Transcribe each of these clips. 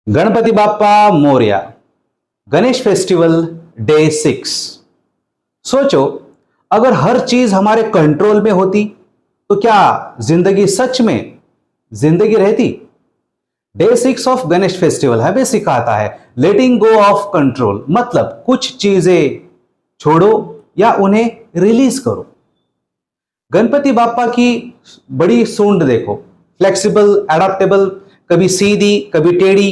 गणपति बाप्पा मोरया। Ganesh festival day 6। सोचो, अगर हर चीज हमारे कंट्रोल में होती तो क्या जिंदगी सच में जिंदगी रहती। डे 6 ऑफ गणेश फेस्टिवल हमें सिखाता है लेटिंग गो ऑफ कंट्रोल, मतलब कुछ चीजें छोड़ो या उन्हें रिलीज करो। गणपति बाप्पा की बड़ी सूंड देखो, फ्लेक्सिबल, एडाप्टेबल, कभी सीधी कभी टेढ़ी,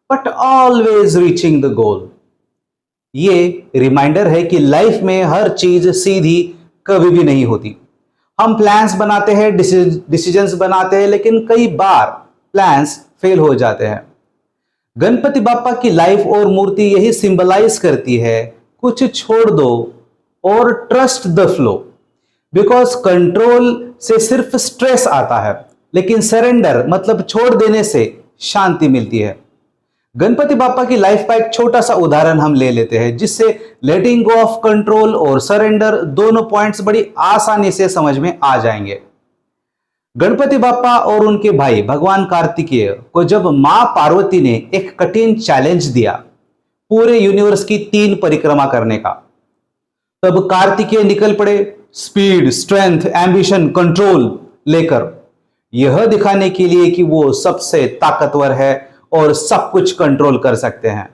but always reaching the goal. ये रिमाइंडर है कि लाइफ में हर चीज सीधी कभी भी नहीं होती। हम प्लान्स बनाते हैं, डिसीजंस बनाते हैं, लेकिन कई बार प्लान्स फेल हो जाते हैं। गणपति बाप्पा की लाइफ और मूर्ति यही सिंबलाइज करती है, कुछ छोड़ दो और trust the flow. Because control से सिर्फ स्ट्रेस आता है, लेकिन सरेंडर मतलब छोड़ देने से शांति मिलती है। गणपति बाप्पा की लाइफ का एक छोटा सा उदाहरण हम ले लेते हैं, जिससे लेटिंग गो ऑफ कंट्रोल और सरेंडर दोनों पॉइंट्स बड़ी आसानी से समझ में आ जाएंगे। गणपति बाप्पा और उनके भाई भगवान कार्तिकेय को जब मां पार्वती ने एक कठिन चैलेंज दिया, पूरे यूनिवर्स की 3 परिक्रमा करने का, तब कार्तिकेय निकल पड़े स्पीड, स्ट्रेंथ, एम्बिशन, कंट्रोल लेकर, यह दिखाने के लिए कि वो सबसे ताकतवर है और सब कुछ कंट्रोल कर सकते हैं।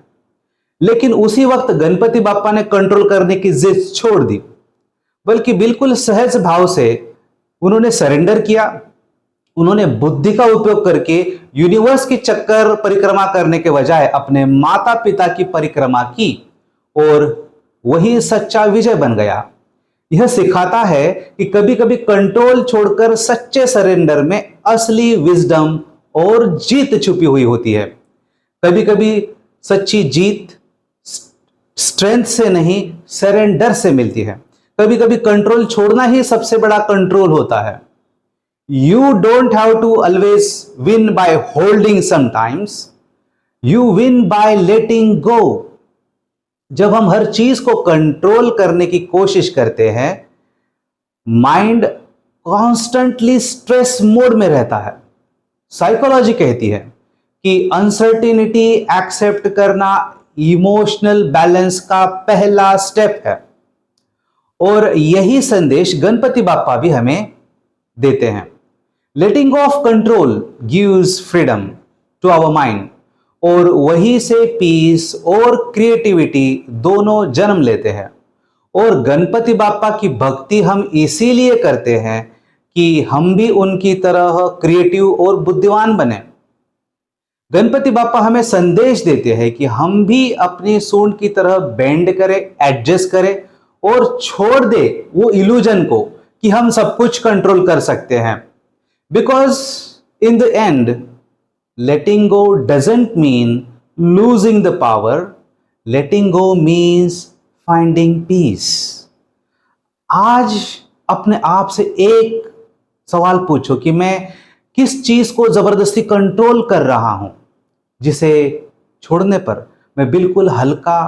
लेकिन उसी वक्त गणपति बाप्पा ने कंट्रोल करने की जिद छोड़ दी, बल्कि बिल्कुल सहज भाव से उन्होंने सरेंडर किया। उन्होंने बुद्धि का उपयोग करके यूनिवर्स की चक्कर परिक्रमा करने के बजाय अपने माता पिता की परिक्रमा की, और वही सच्चा विजय बन गया। यह सिखाता है कि कभी कभी कंट्रोल छोड़कर सच्चे सरेंडर में असली विजडम और जीत छुपी हुई होती है। कभी कभी सच्ची जीत स्ट्रेंथ से नहीं, सरेंडर से मिलती है। कभी कभी कंट्रोल छोड़ना ही सबसे बड़ा कंट्रोल होता है। You don't have to always win by holding, sometimes you win by letting go. जब हम हर चीज को कंट्रोल करने की कोशिश करते हैं, माइंड कॉन्स्टेंटली स्ट्रेस मोड में रहता है। साइकोलॉजी कहती है कि अनसर्टिनिटी एक्सेप्ट करना इमोशनल बैलेंस का पहला स्टेप है, और यही संदेश गणपति बाप्पा भी हमें देते हैं। Letting go of control gives freedom to our mind, और वहीं से पीस और क्रिएटिविटी दोनों जन्म लेते हैं। और गणपति बाप्पा की भक्ति हम इसीलिए करते हैं कि हम भी उनकी तरह क्रिएटिव और बुद्धिमान बने। गणपति बाप्पा हमें संदेश देते हैं कि हम भी अपनी सूंड की तरह बेंड करें, एडजस्ट करें और छोड़ दे वो इल्यूजन को कि हम सब कुछ कंट्रोल कर सकते हैं। Because in the end, letting go doesn't mean losing the power. Letting go means finding peace. आज अपने आप से एक सवाल पूछो कि मैं किस चीज को जबरदस्ती कंट्रोल कर रहा हूं, जिसे छोड़ने पर मैं बिल्कुल हल्का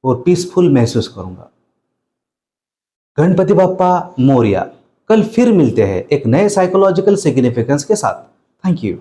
और पीसफुल महसूस करूंगा। गणपति बाप्पा मोरया। कल फिर मिलते हैं एक नए साइकोलॉजिकल सिग्निफिकेंस के साथ। Thank you.